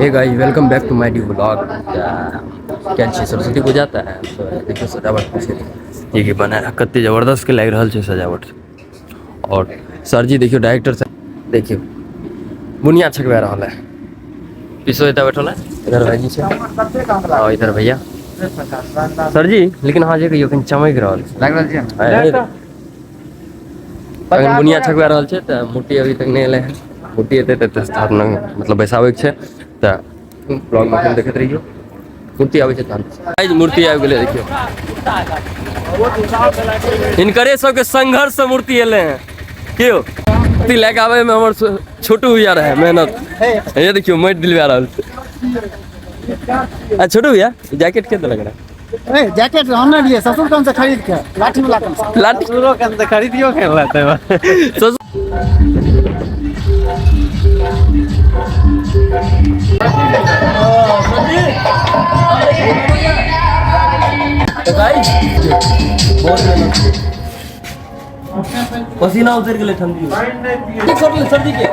Hey guys welcome back to my new blog. क्या छी सरस्वती पूजा जाता है तो देखिए सजावट कैसे ये बना है, कत्ते जबरदस्त के लग रहा है सजावट। और सर जी देखियो डायरेक्टर सर देखियो बुनिया छकवा रहा है। पीछे इधर बैठल है, इधर भाई से और इधर भैया सर जी। लेकिन हाँ जे कहियो कहीं चमक रहा लग रहा है अगर बुनिया छकवा रहा है तो मूर्ति अभी तक नहीं एले है। मूर्ति एते तो स्थापना मतलब बैसाबे के छै तो ब्लॉग में देखते रहियो। मूर्ति आवे छै तहन गाइस मूर्ति आबि गेलै देखियो। इनकरे सबके संघर्ष से मूर्ति एले हैं क्यों मूर्ति लेके आवे में हमर छोटू भैया रहे मेहनत। ये देखियो माटि दिलवा रहल छै। छोटू भैया जैकेट के लग रहा है? जैकेट हमने लिए ससुर कम से खरीद के लाठी वाला कम से लाठी कम से खरीदियो के लाते पसीना उतर गेलै ठंडी सर्दी के